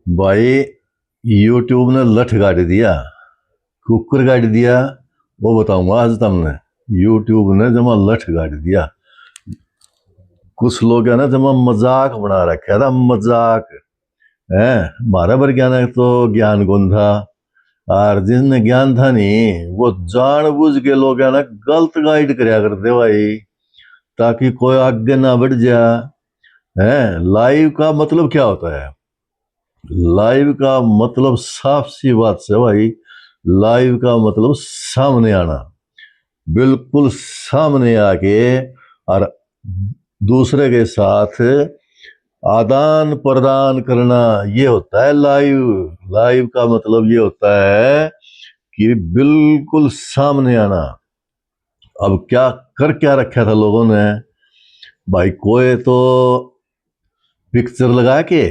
भाई यूट्यूब ने लठ गाड़ दिया, कुकर गाड़ दिया। वो बताऊंगा आज तुमने। यूट्यूब ने जमा लठ गाड़ दिया। कुछ लोग है ना जमा मजाक बना रखा था, मजाक है। हमारा पर ज्ञान है तो ज्ञान कौन था। और जिसने ज्ञान था नहीं वो जानबूझ के लोग है ना गलत गाइड करया करते भाई, ताकि कोई आगे ना बढ़ जा। है लाइव का मतलब क्या होता है? लाइव का मतलब साफ सी बात से भाई, लाइव का मतलब सामने आना, बिल्कुल सामने आके और दूसरे के साथ आदान प्रदान करना, ये होता है लाइव। लाइव का मतलब ये होता है कि बिल्कुल सामने आना। अब क्या रखा था लोगों ने भाई, कोई तो पिक्चर लगा के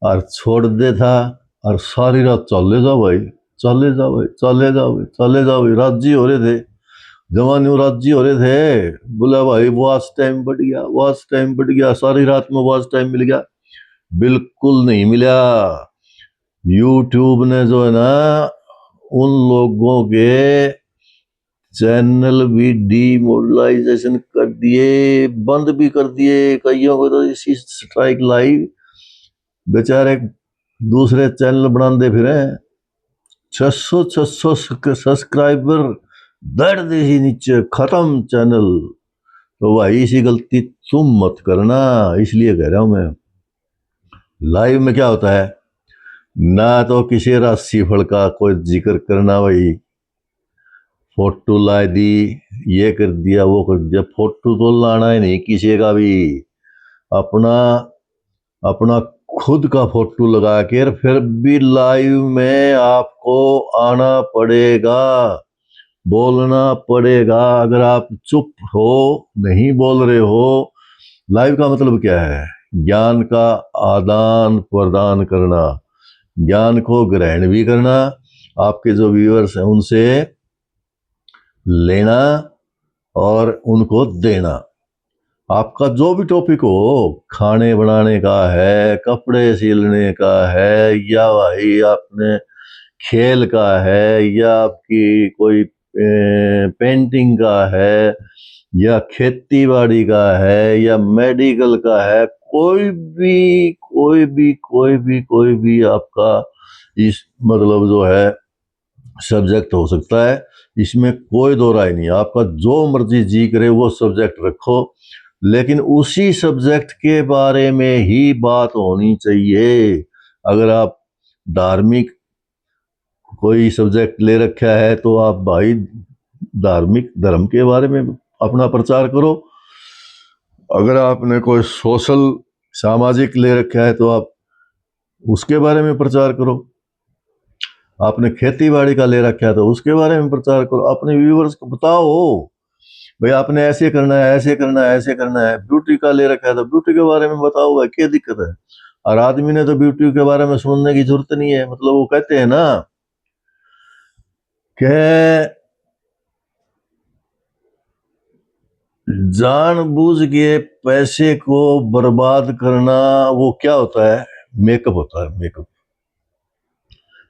और छोड़ दे था, और सारी रात चले जाओ भाई, चले जाओ भाई, चले जाओ भाई, चले जाओ भाई, राजी हो रहे थे। जवान राजी हो रहे थे, बोला भाई वॉच टाइम बढ़ गया, वॉच टाइम बढ़ गया, सारी रात में वॉच टाइम मिल गया। बिल्कुल नहीं मिला। यूट्यूब ने जो है ना उन लोगों के चैनल भी डीमोनेटाइजेशन कर दिए, बंद भी कर दिए। कईयों को तो इसी स्ट्राइक लाइव, बेचारे दूसरे चैनल बनाते फिर 600 सब्सक्राइबर दर्द दे ही नीचे, खत्म चैनल। तो भाई इसी गलती तुम मत करना, इसलिए कह रहा हूं मैं। लाइव में क्या होता है ना, तो किसी राशिफल का कोई जिक्र करना भाई, फोटो ला दी, ये कर दिया, वो कर दिया। फोटो तो लाना ही नहीं किसी का भी, अपना अपना खुद का फोटो लगा के फिर भी लाइव में आपको आना पड़ेगा, बोलना पड़ेगा। अगर आप चुप हो, नहीं बोल रहे हो, लाइव का मतलब क्या है? ज्ञान का आदान प्रदान करना, ज्ञान को ग्रहण भी करना, आपके जो व्यूअर्स हैं उनसे लेना और उनको देना। आपका जो भी टॉपिक हो, खाने बनाने का है, कपड़े सिलने का है, या भाई आपने खेल का है, या आपकी कोई पेंटिंग का है, या खेती बाड़ी का है, या मेडिकल का है, कोई भी आपका इस मतलब जो है सब्जेक्ट हो सकता है। इसमें कोई दो राय नहीं, आपका जो मर्जी जी करे वो सब्जेक्ट रखो, लेकिन उसी सब्जेक्ट के बारे में ही बात होनी चाहिए। अगर आप धार्मिक कोई सब्जेक्ट ले रखा है तो आप भाई धार्मिक धर्म के बारे में अपना प्रचार करो। अगर आपने कोई सोशल सामाजिक ले रखा है तो आप उसके बारे में प्रचार करो। आपने खेती बाड़ी का ले रखा है तो उसके बारे में प्रचार करो। अपने व्यूवर्स को बताओ भाई आपने ऐसे करना है, ऐसे करना है, ऐसे करना है। ब्यूटी का ले रखा है तो ब्यूटी के बारे में बताओ भाई, क्या दिक्कत है? और आदमी ने तो ब्यूटी के बारे में सुनने की जरूरत नहीं है। मतलब वो कहते हैं ना कि जानबूझ के पैसे को बर्बाद करना, वो क्या होता है? मेकअप होता है, मेकअप।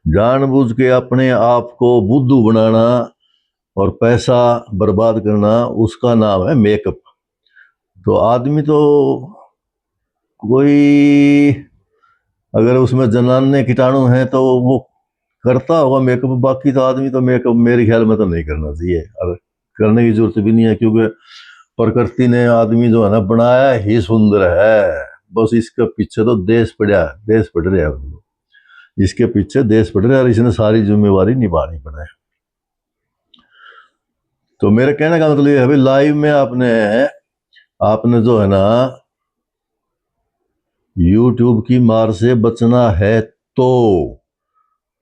जानबूझ के अपने आप को बुद्धू बनाना और पैसा बर्बाद करना, उसका नाम है मेकअप। तो आदमी तो कोई अगर उसमें जनाने कीटाणु हैं तो वो करता होगा मेकअप, बाकी तो आदमी तो मेकअप मेरे ख्याल में तो नहीं करना चाहिए, और करने की जरूरत भी नहीं है, क्योंकि प्रकृति ने आदमी जो है ना बनाया ही सुंदर है। बस इसके पीछे तो देश पड़ रहा है, इसके पीछे देश पड़ रहा है और इसने सारी जिम्मेवारी निभानी पड़ा है। तो मेरे कहने का मतलब ये है भाई, लाइव में आपने जो है ना यूट्यूब की मार से बचना है तो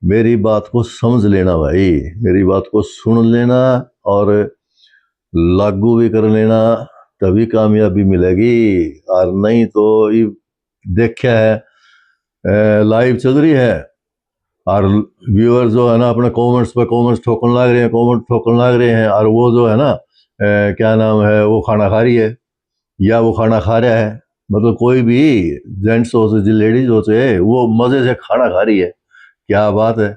मेरी बात को समझ लेना भाई, मेरी बात को सुन लेना और लागू भी कर लेना, तभी कामयाबी मिलेगी। और नहीं तो ये देखा है लाइव चल रही है और व्यूअर जो है ना अपने कमेंट्स पे कमेंट्स ठोकने लग रहे हैं, कमेंट ठोकने लग रहे हैं, और वो जो है ना क्या नाम है, वो खाना खा रही है या वो खाना खा रहा है, मतलब कोई भी जेंट्स हो चाहे लेडीज हो चाहे वो मजे से खाना खा रही है, क्या बात है।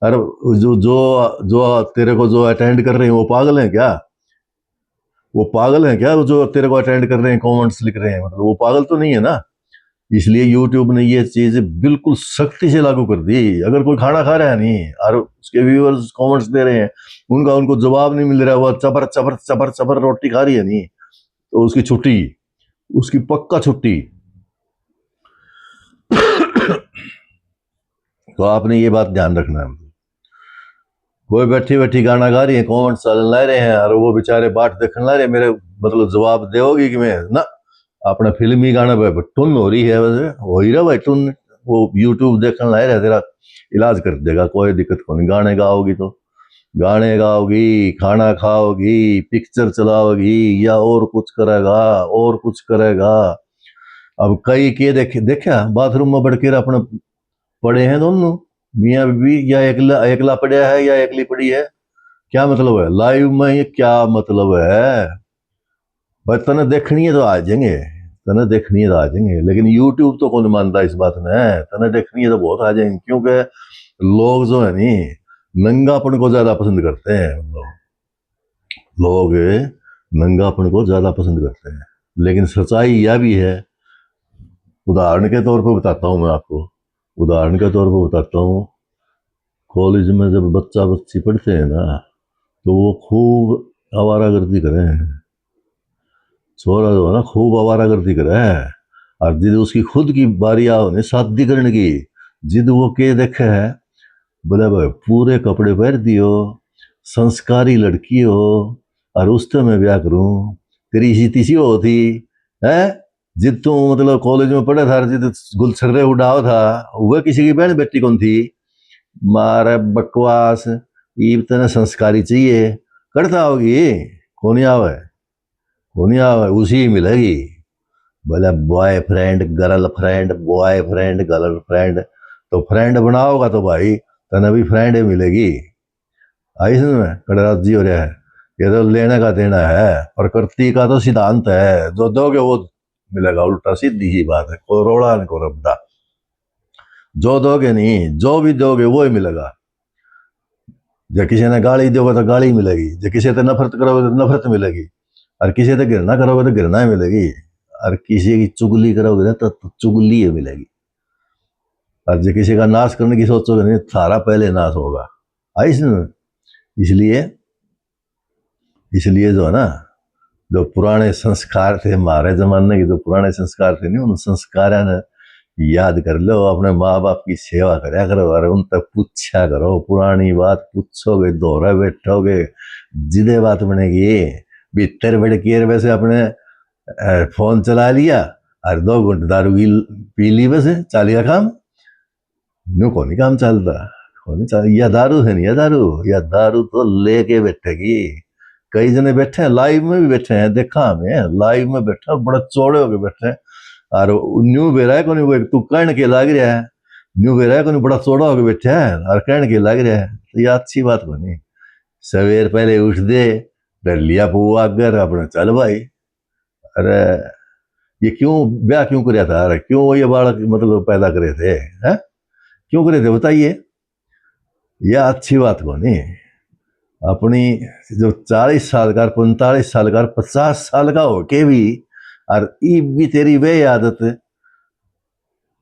अरे जो जो जो तेरे को जो अटेंड कर रहे हैं वो पागल हैं क्या? वो पागल हैं क्या वो जो तेरे को अटेंड कर रहे हैं, कमेंट्स लिख रहे हैं, मतलब वो पागल तो नहीं है ना। इसलिए यूट्यूब ने ये चीज बिल्कुल सख्ती से लागू कर दी। अगर कोई खाना खा रहा है नहीं और उसके व्यूअर्स कमेंट्स दे रहे हैं, उनका उनको जवाब नहीं मिल रहा, वो चबर चबर चबर चबर रोटी खा रही है नहीं, तो उसकी छुट्टी, उसकी पक्का छुट्टी। तो आपने ये बात ध्यान रखना है। कोई बैठी बैठी गाना गा रही है, कमेंट्स ला रहे हैं और वो बेचारे बाट देखने ला रहे हैं, मेरे मतलब जवाब दोगी कि मैं ना अपना फिल्मी गाना पे टुन हो रही है, वैसे हो ही रहा भाई टुन। वो यूट्यूब देखने लाए रहे, तेरा इलाज कर देगा, कोई दिक्कत को नहीं। गाने गाओगी तो गाने गाओगी, खाना खाओगी, पिक्चर चलाओगी, या और कुछ करेगा, और कुछ करेगा। अब कई के देखे देखा बाथरूम में बढ़ के अपने पड़े हैं दोनों, मियाँ बीवी, या एकला एकला पड़ा है या एकली पड़ी है, क्या मतलब है लाइव में, ये क्या मतलब है भाई? तने देखनी है तो आ जाएंगे, तने देखनी है तो आ जाएंगे, लेकिन यूट्यूब तो कौन मानता इस बात में? तने देखनी है तो बहुत आ जाएंगे, क्योंकि लोग जो है नी नंगापन को ज्यादा पसंद करते हैं। लोग नंगापन को ज्यादा पसंद करते हैं, लेकिन सच्चाई यह भी है। उदाहरण के तौर पर बताता हूं मैं आपको, उदाहरण के तौर पर बताता हूँ। कॉलेज में जब बच्चा बच्ची पढ़ते हैं ना, तो वो खूब आवारागर्दी करें, छोरा जो है ना खूब आवारागर्दी करे, और जिद उसकी खुद की बारी आओ ने शादी करने की, जिद वो के देखे है, बोले भाई पूरे कपड़े पहन दियो, संस्कारी लड़की हो, और उससे मैं ब्याह करूं, तेरी इसी तीसी होती है। जिद तू मतलब कॉलेज में पढ़ा था, जिद गुलछर्रे उड़ाओ था, वह किसी की बहन बेटी कौन थी? मारे बकवास, ये इतने संस्कारी चाहिए, करता होगी कौन आवे, कौन आवे, उसी मिलेगी। बोले बॉयफ्रेंड गर्लफ्रेंड, बॉयफ्रेंड गर्लफ्रेंड, तो फ्रेंड बनाओगा तो भाई तने भी फ्रेंड मिलेगी। आई समझ में? कड़राज जी हो रहा है, ये तो लेने का देना है, प्रकृति का तो सिद्धांत है, जो दोगे वो मिलेगा, उल्टा सीधी ही बात है, कोई रोड़ा नहीं को रबदा। जो दोगे नहीं, जो भी दोगे वो ही मिलेगा। जब किसी ने गाली दोगे तो गाली मिलेगी, जब किसी से नफरत करोगे तो नफरत मिलेगी, और किसी से घृणा करोगे तो घृणा मिलेगी, और किसी की चुगली करोगे ना तो चुगली ही मिलेगी। और जो किसी का नाश करने की सोचोगे नहीं, सारा पहले नाश होगा। आई समझ? इसलिए इसलिए जो है ना, जो पुराने संस्कार थे हमारे जमाने के, जो पुराने संस्कार थे नहीं, उन संस्कारों ने याद कर लो, अपने माँ बाप की सेवा करा करो, और उन तक पूछा करो, पुरानी बात पूछोगे, दोहरा बैठोगे, जिदे बात बनेगी। भीतर बैठ के वैसे अपने फोन चला लिया और 2 घंटे दारू पी ली, बस चाली का काम नो, को नहीं काम चलता, को नहीं चल, या दारू है नहीं, या दारू, या दारू तो लेके बैठेगी। कई जने बैठे हैं, लाइव में भी बैठे हैं, देखा हमें लाइव में बैठा, बड़ा चौड़े होके बैठे हैं, और न्यू बेरा है को नहीं, तू कहने के लाग रहा है, न्यू बेरा है को नहीं, बड़ा चौड़ा होके बैठे हैं और कहने के लाग रहा है, तो ये अच्छी बात को नहीं। सवेर पहले उठ दे, डर लिया पुआ अगर अपने चल भाई। अरे ये क्यों ब्याह क्यों कराया था, अरे क्यों ये बालक मतलब पैदा करे थे, है क्यों करे थे बताइए? यह अच्छी बात को नहीं। अपनी जो 40 साल का, 45 साल का, 50 साल का हो के भी, और ये भी तेरी वे आदत,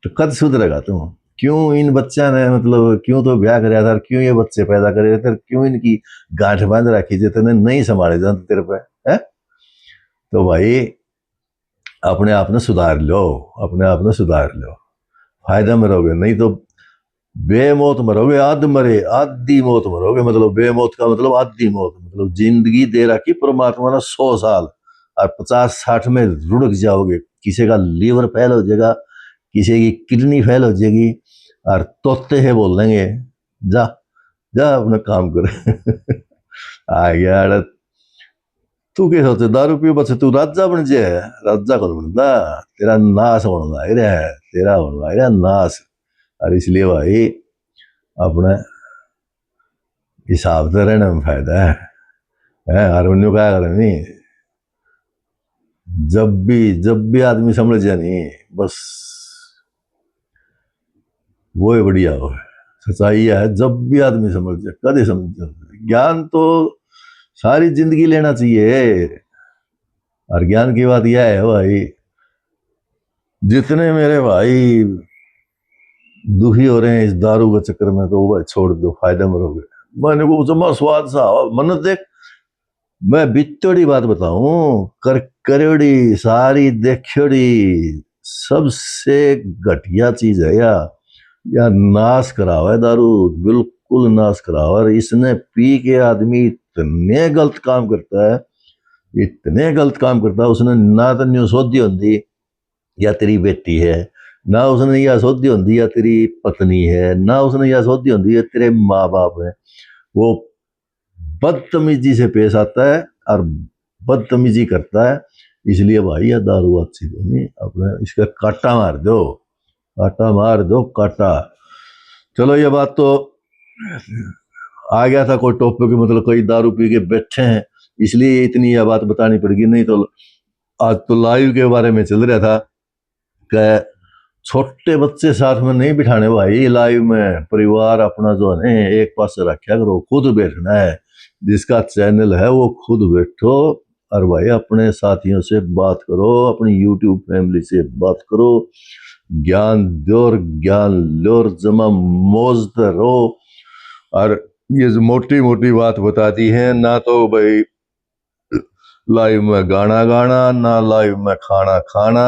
तो कद सुधरेगा तू? क्यों इन बच्चा ने मतलब क्यों तो ब्याह कराया था, क्यों ये बच्चे पैदा करे थे, क्यों इनकी गांठ बांध रखी थी, तेने नहीं संभाले जाते तेरे पे, है? तो भाई अपने आप ने सुधार लो, अपने आप ने सुधार लो, फायदा में रहोगे, नहीं तो बेमौत मरोगे, आध मरे आधी मौत मरोगे। मतलब बेमौत का मतलब आधी मौत, मतलब जिंदगी दे रखी परमात्मा ने 100 साल, और 50-60 में रुड़क जाओगे। किसी का लीवर फेल हो जाएगा, किसी की किडनी फेल हो जाएगी, और तोते है बोल देंगे जा जा अपना काम कर। आ गया अरे, तू क्या सोचे दारू पियो बस तू राजा बन जाए? राजा कौन बनता? तेरा नाश होने लग रहा है, तेरा होने लग रहा है नाश। और इसलिए भाई अपने हिसाब से रहने में फायदा है। और उन्होंने क्या करें नहीं, जब भी आदमी समझ जाए नहीं, बस वो ही बढ़िया हो। सच्चाई है, जब भी आदमी समझ जाए, कदे समझ जाए। ज्ञान तो सारी जिंदगी लेना चाहिए। और ज्ञान की बात यह है भाई, जितने मेरे भाई दुखी हो रहे हैं इस दारू के चक्कर में, तो वो भाई छोड़ दो, फायदे में रहोगे। मैंने को जमा स्वाद सा मन देख, मैं बितोड़ी बात बताऊं, करोड़ी सारी देखोड़ी सबसे घटिया चीज है या नाश करावा है दारू, बिल्कुल नाश करावा। और इसने पी के आदमी इतने गलत काम करता है, इतने गलत काम करता है। उसने ना तो न्यू सोधी होती या तेरी बेटी है, ना उसने यह सोधी होती या तेरी पत्नी है, ना उसने यह सोधी होती है तेरे माँ बाप है। वो बदतमीजी से पेश आता है और बदतमीजी करता है। इसलिए भाई यह दारू अच्छी को नहीं, अपने इसका काटा मार दो, काटा मार दो, काटा। चलो ये बात तो आ गया था कोई टॉपिक, मतलब कोई दारू पी के बैठे हैं इसलिए इतनी यह बात बतानी पड़ेगी। नहीं तो आज तो लाइव के बारे में चल रहा था कि छोटे बच्चे साथ में नहीं बिठाने भाई लाइव में। परिवार अपना जो है एक पास रखा करो, खुद बैठना है। जिसका चैनल है वो खुद बैठो और भाई अपने साथियों से बात करो, अपनी यूट्यूब फैमिली से बात करो, ज्ञान दो और ज्ञान लो और जमा मौजते रहो। और ये जो मोटी मोटी बात बताती है ना, तो भाई लाइव में गाना गाना, ना लाइव में खाना खाना,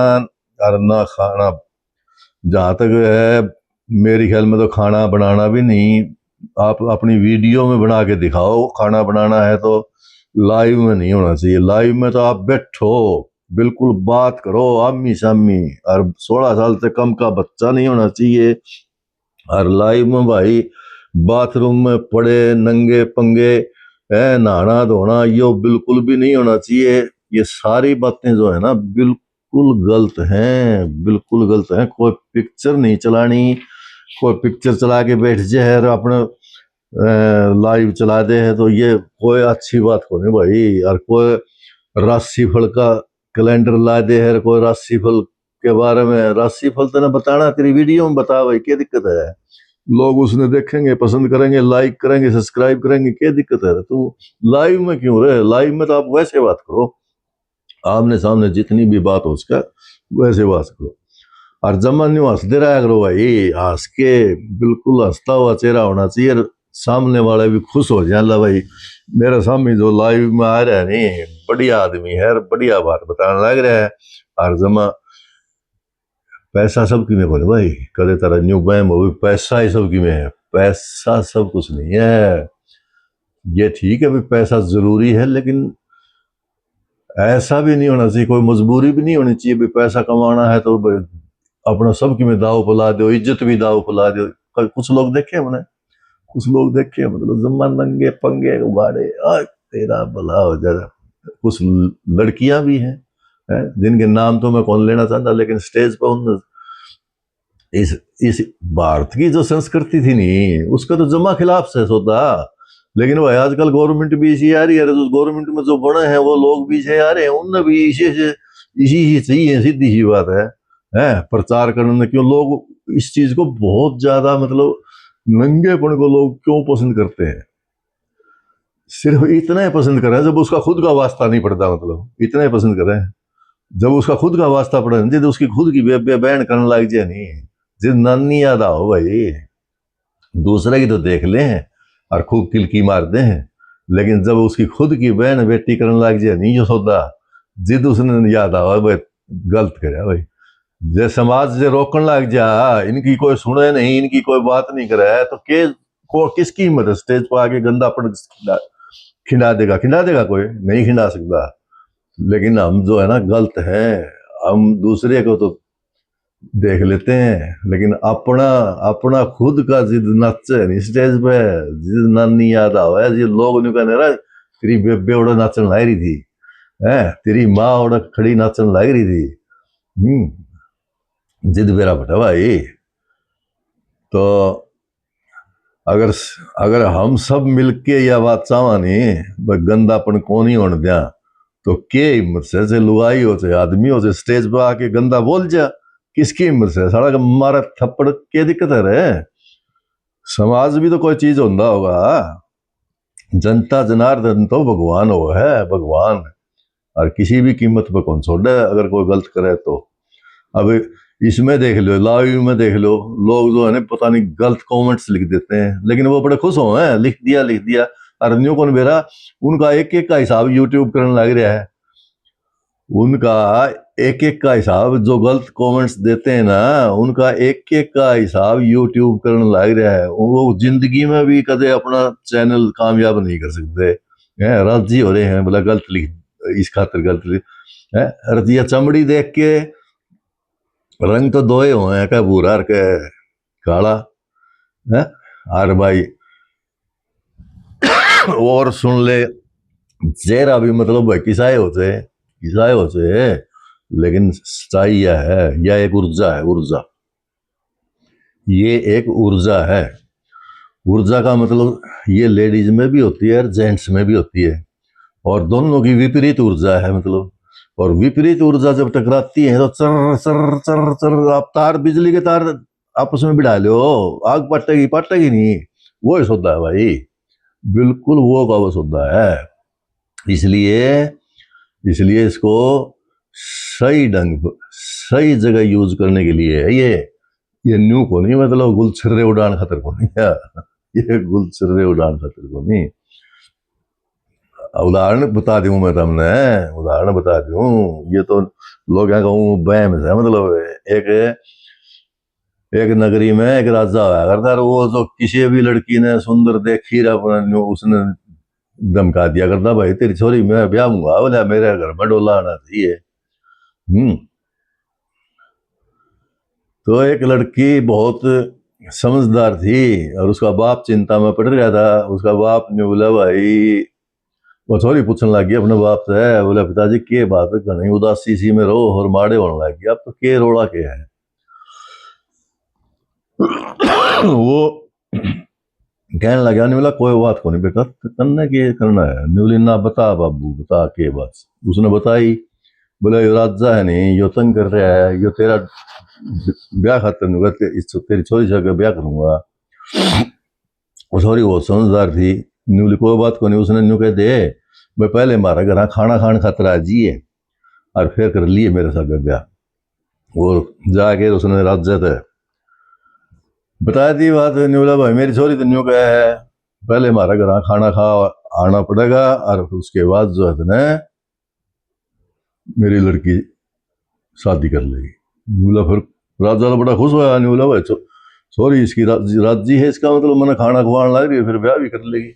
और ना खाना, जहाँ तक है मेरे ख्याल में तो खाना बनाना भी नहीं। आप अपनी वीडियो में बना के दिखाओ, खाना बनाना है तो लाइव में नहीं होना चाहिए। लाइव में तो आप बैठो, बिल्कुल बात करो आमनी सामनी, और 16 साल से कम का बच्चा नहीं होना चाहिए। और लाइव में भाई बाथरूम में पड़े नंगे पंगे है, नहाना धोना यो बिल्कुल भी नहीं होना चाहिए। ये सारी बातें जो है ना बिल्कुल गलत हैं, बिल्कुल गलत हैं। कोई पिक्चर नहीं चलानी, कोई पिक्चर चला के बैठ जाए और अपने लाइव चला दे है तो ये कोई अच्छी बात को नहीं भाई। और कोई राशिफल का कैलेंडर ला दे है, कोई राशिफल के बारे में, राशिफल तो ना बताना, तेरी वीडियो में बता भाई, क्या दिक्कत है। लोग उसने देखेंगे, पसंद करेंगे, लाइक करेंगे, सब्सक्राइब करेंगे, क्या दिक्कत है। तू लाइव में क्यों रहे? लाइव में तो आप वैसे बात करो, आमने सामने जितनी भी बात हो उसका वैसे बात करो। और जमा न्यू हंसते रहा करो भाई, हंस के बिल्कुल हंसता हुआ चेहरा होना चाहिए, सामने वाले भी खुश हो जाए, ला भाई मेरे सामने जो लाइव में आ रहा है नहीं बढ़िया आदमी है, बढ़िया बात बताने लग रहा है। और जमा पैसा सब की में बोले भाई, कदे तरह न्यू बैम हो, पैसा ही सब की में है। पैसा सब कुछ नहीं है। ये ठीक है भाई पैसा जरूरी है, लेकिन ऐसा भी नहीं होना चाहिए, कोई मजबूरी भी नहीं होनी चाहिए भाई पैसा कमाना है तो अपना सब की में दाव पुला दो, इज्जत भी दाव पुला दो। कुछ लोग देखे हमने, कुछ लोग देखे मतलब जम्मा नंगे पंगे उबाड़े, तेरा भला हो जाए। कुछ लड़कियां भी हैं जिनके नाम तो मैं कौन लेना चाहता, लेकिन स्टेज पर उन इस भारत की जो संस्कृति थी नहीं उसका तो जमा खिलाफ से होता। लेकिन भाई आजकल गवर्नमेंट भी इसी आ रही है, तो गवर्नमेंट में जो बड़े हैं वो लोग भी इसे आ रहे हैं, उनने भी इसी ही चाहिए, सीधी सी बात है प्रचार करने। क्यों लोग इस चीज को बहुत ज्यादा मतलब नंगेपन को लोग क्यों पसंद करते हैं? सिर्फ इतना ही पसंद कर रहे हैं जब उसका खुद का वास्ता नहीं पड़ता, मतलब इतना ही पसंद कर रहे हैं जब उसका खुद का वास्ता पड़े, जब उसकी खुद की बैन करने लग जाए नहीं, जिद नानी याद आओ भाई, दूसरे की तो देख ले और खूब किलकी मार दे हैं, लेकिन जब उसकी खुद की बहन बेटी करने लग जाए नहीं जो सौदा, जिद उसने याद आओ भाई, गलत करे भाई। जे समाज से रोकने लग जा, इनकी कोई सुने नहीं, इनकी कोई बात नहीं करे, तो किसकी हिम्मत है स्टेज पर आके गंदा पड़ खिंडा देगा? खिंडा देगा? कोई नहीं खिंडा सकता। लेकिन हम जो है ना गलत है, हम दूसरे को तो देख लेते हैं, लेकिन अपना अपना खुद का जिद नाचे नहीं स्टेज पे, जिद नानी याद आवे जी, लोग नहीं कहने रहा तेरी बेबे ओड़ा नाचन लग रही थी, है तेरी माँ ओड़ा खड़ी नाचन लग रही थी। जिद मेरा बटा भाई। तो अगर अगर हम सब मिलके यह बात चाहवा नहीं गंदापन को नहीं होने दिया, तो के हिम्मत से लुगाई हो से आदमी हो से स्टेज पर आके गंदा बोल जा, किसकी हिम्मत से? सारा का मारा थप्पड़ के दिक्कत है रे? समाज भी तो कोई चीज होता होगा। जनता जनार्दन तो भगवान हो है, भगवान। और किसी भी कीमत पर कौन छोड़े अगर कोई गलत करे तो। अब इसमें देख लो, लाइव में देख लो, लोग जो है ना पता नहीं गलत कमेंट्स लिख देते हैं, लेकिन वो बड़े खुश हो हैं, लिख दिया लिख दिया। और न्यू कौन बेरा उनका एक एक का हिसाब यूट्यूब करने लग रहा है। उनका एक एक का हिसाब, जो गलत कमेंट्स देते हैं ना, उनका एक एक का हिसाब यूट्यूब करने लग रहा है। वो जिंदगी में भी कदे अपना चैनल कामयाब नहीं कर सकते हैं, राजी हो रहे हैं बोला गलत लिख, इस खातर गलत लिख है। रतिया चमड़ी देख के रंग तो दोए हुए हैं, का भूरा और के काला है। और भाई और सुन ले, चेहरा भी मतलब भाई किसाए होते है, लेकिन सच्चाई यह है, यह एक ऊर्जा है। ऊर्जा, ये एक ऊर्जा है। ऊर्जा का मतलब ये लेडीज में भी होती है और जेंट्स में भी होती है, और दोनों की विपरीत ऊर्जा है मतलब। और विपरीत ऊर्जा जब टकराती है तो चर चर चर चर, आप तार, बिजली के तार आपस में बिठा लो, आग पटेगी नहीं। वो ही सौदा है भाई, बिल्कुल वो का वो सौदा है। इसलिए इसलिए इसको सही ढंग, सही जगह यूज करने के लिए है ये न्यू को नहीं, मतलब गुलछर्रे उड़ान खतर को नहीं है। ये गुलछर्रे उड़ान खतर को नहीं। उदाहरण बता दूं मैं तुमने, उदाहरण बता दूं, ये तो लोग क्या कहूँ बहम है। मतलब एक एक नगरी में एक राजा हुआ करता, वो जो किसी भी लड़की ने सुंदर देखी अपना, उसने धमका दिया करता, भाई तेरी छोरी मैं ब्याह हूंगा, बोला मेरे घर में डोला आना चाहिए। तो एक लड़की बहुत समझदार थी और उसका बाप चिंता में पड़ गया था। उसका बाप ने बोला भाई, वो छोरी पूछने लग गई अपने बाप से, बोला पिताजी के बात है, घनी उदासी सी में रहो और माड़े होने लग गया, अब तो के रोड़ा के है। वो कहने लगा, नहीं बोला कोई बात को नहीं बेटा, करना के करना है। न्यूली ना बता बाबू, बता के बात। उसने बताई, बोला यो राजा है नहीं, यो तंग कर रहा है, यो तेरा ब्याह खातर नहीं, तेरी छोरी से ब्याह करूंगा। वो छोरी बहुत समझदार थी, न्यूली कोई बात को नहीं, उसने न्यू कह दे मैं पहले मारा घर खाना खान खातर आ जाइए और फिर कर लिए मेरे साथ ब्याह। वो जाके उसने राजा थे बता दी बात, न्यूला भाई मेरी छोरी तो न्यू कहा है पहले हमारा घर खाना खा आना पड़ेगा, और उसके बाद जो है ना मेरी लड़की शादी कर लेगी। न्यूला फिर राजा तो बड़ा खुश हुआ, न्यूला भाई सॉरी इसकी राजी है, इसका मतलब मैंने खाना खवाने लग रही है, फिर ब्याह भी कर लेगी।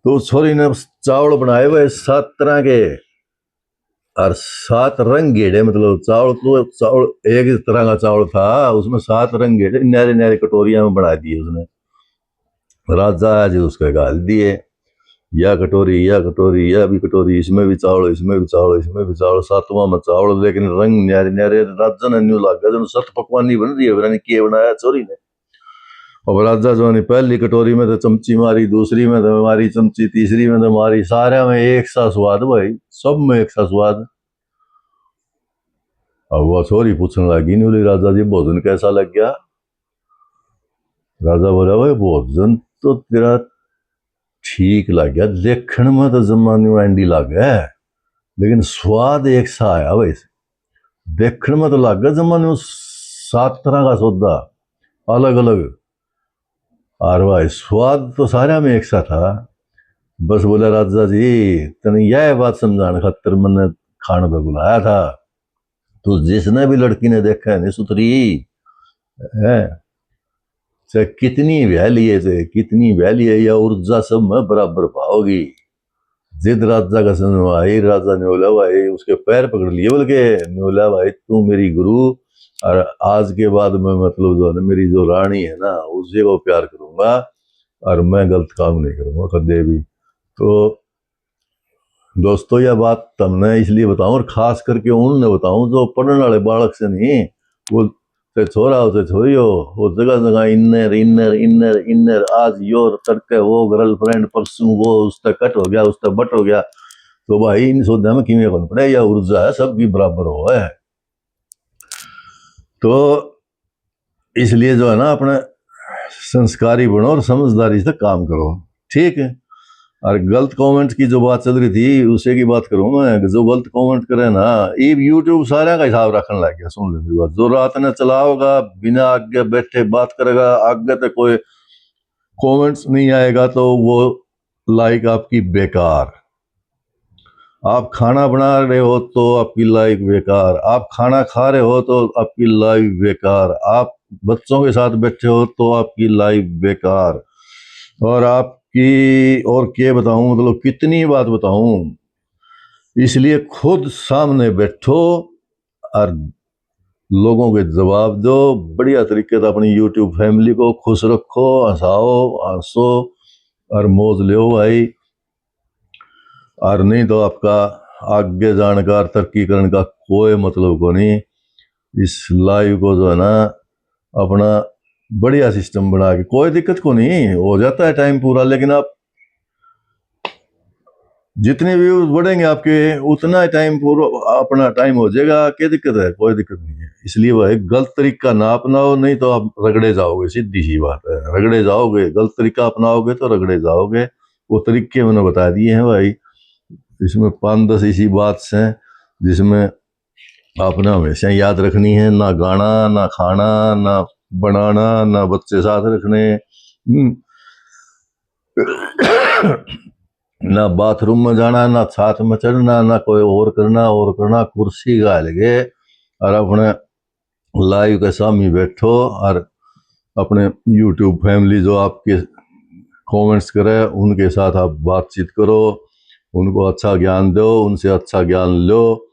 तो छोरी ने चावल बनाए हुए 7 तरह के और 7 रंग गेड़े, मतलब चावल तो चावल एक तरह का चावल था, उसमें 7 रंग गेड़े न्यारे न्यारे कटोरिया में बना दिए उसने। राजा जी उसके गाल दिए, या कटोरी या कटोरी या भी कटोरी, इसमें भी चावल इसमें भी चावल इसमें भी चावल, 7वां में चावल, लेकिन रंग न्यारे न्यारे। राजा ने न्यू लग गया, 7 पकवानी बन रही है, के बनाया चोरी ने। और राजा जो ने पहली कटोरी में तो चमची मारी, दूसरी में तो मारी चमची, तीसरी में तो मारी, सारे में एक सा स्वाद भाई, सब में एक सा स्वाद। अब वो छोरी पूछने लगी, न्यूली राजा जी भोजन कैसा लग गया? राजा बोला भाई भोजन तो तेरा ठीक लग गया, देखने में तो जमानी एंडी लग गया, लेकिन स्वाद एक सा आया भाई। देखने में तो लग गया जमाने 7 तरह का सौदा अलग अलग, और भाई स्वाद तो सारा में एक सा था। बस बोला राजा जी तेने यह बात समझाने खातर मैंने खाने पे बुलाया था, तो जिसने भी लड़की ने देखा है नहीं सुतरी है, चाहे कितनी वैली है, चाहे कितनी वैली है, या ऊर्जा सब में बराबर पाओगी। जिद राजा का समझ आई, राजा ने बोला भाई, उसके पैर पकड़ लिए, बोल के बोला भाई तू मेरी गुरु, और आज के बाद में मतलब जो है मेरी जो रानी है ना उसे को प्यार करूंगा, और मैं गलत काम नहीं करूंगा कदे भी। तो दोस्तों यह बात तुमने इसलिए बताऊं, और खास करके उन्होंने बताऊं जो पढ़ने वाले बालक से नहीं, वो से छोरा हो से छोरी हो, वो जगह जगह इन्नर इन्नर इन्नर इन्नर, आज यो तड़के वो गर्लफ्रेंड, परसों वो उससे कट हो गया, उससे बट हो गया, तो भाई इन सौदा में किमें कौन पड़े या ऊर्जा है सबकी बराबर हो है। तो इसलिए जो है ना अपने संस्कारी बनो और समझदारी से काम करो, ठीक है। और गलत कमेंट की जो बात चल रही थी उसे की बात करूं मैं, जो गलत कमेंट करे ना ये यूट्यूब सारे का हिसाब रखने लग गया। सुन लो बात, जो रात ने चलाओगा बिना आगे बैठे बात करेगा, आगे तक कोई कमेंट्स नहीं आएगा तो वो लाइक आपकी बेकार। आप खाना बना रहे हो तो आपकी लाइफ बेकार, आप खाना खा रहे हो तो आपकी लाइफ बेकार, आप बच्चों के साथ बैठे हो तो आपकी लाइफ बेकार। और आपकी और क्या बताऊं, मतलब कितनी बात बताऊं। इसलिए खुद सामने बैठो और लोगों के जवाब दो बढ़िया तरीके से। अपनी यूट्यूब फैमिली को खुश रखो, हंसाओ, हंसो और मौज लो भाई। और नहीं तो आपका आगे जानकार तरक्की करने का कोई मतलब को नहीं। इस लाइव को जो है ना अपना बढ़िया सिस्टम बना के, कोई दिक्कत को नहीं, हो जाता है टाइम पूरा, लेकिन आप जितने व्यूज बढ़ेंगे आपके उतना टाइम पूरा अपना टाइम हो जाएगा। क्या दिक्कत है, कोई दिक्कत नहीं है। इसलिए वह गलत तरीका ना अपनाओ, नहीं तो आप रगड़े जाओगे, सीधी सी बात है, रगड़े जाओगे। गलत तरीका अपनाओगे तो रगड़े जाओगे। वो तरीके मैंने बता दिए हैं भाई। इसमें 5-10 इसी बात हैं जिसमें आपने हमेशा याद रखनी है। ना गाना, ना खाना, ना बनाना, ना बच्चे साथ रखने, ना बाथरूम में जाना, ना साथ में चढ़ना, ना कोई और करना कुर्सी का लगे और अपने लाइव के सामने बैठो और अपने यूट्यूब फैमिली जो आपके कमेंट्स करे उनके साथ आप बातचीत करो, उनको अच्छा ज्ञान दो, उनसे अच्छा ज्ञान लो।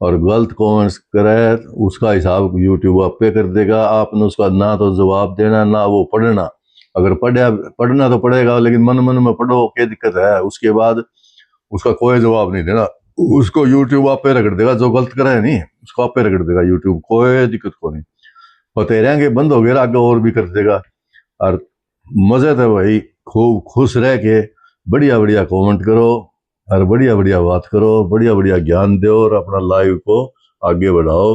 और गलत कमेंट्स करे उसका हिसाब यूट्यूब आप पे कर देगा। आपने उसका ना तो जवाब देना ना वो पढ़ना। अगर पढ़ना तो पड़ेगा, लेकिन मन मन में पढ़ो, क्या दिक्कत है। उसके बाद उसका कोई जवाब नहीं देना, उसको यूट्यूब आप पे रगड़ देगा। जो गलत करे नहीं उसको आप पे रगड़ देगा यूट्यूब, कोई दिक्कत को नहीं। होते रहेंगे, बंद हो गया आगे और भी कर देगा। और मजे थे भाई, खूब खुश रह के बढ़िया बढ़िया कमेंट करो और बढ़िया बढ़िया बात करो, बढ़िया बढ़िया ज्ञान दो और अपना लाइव को आगे बढ़ाओ।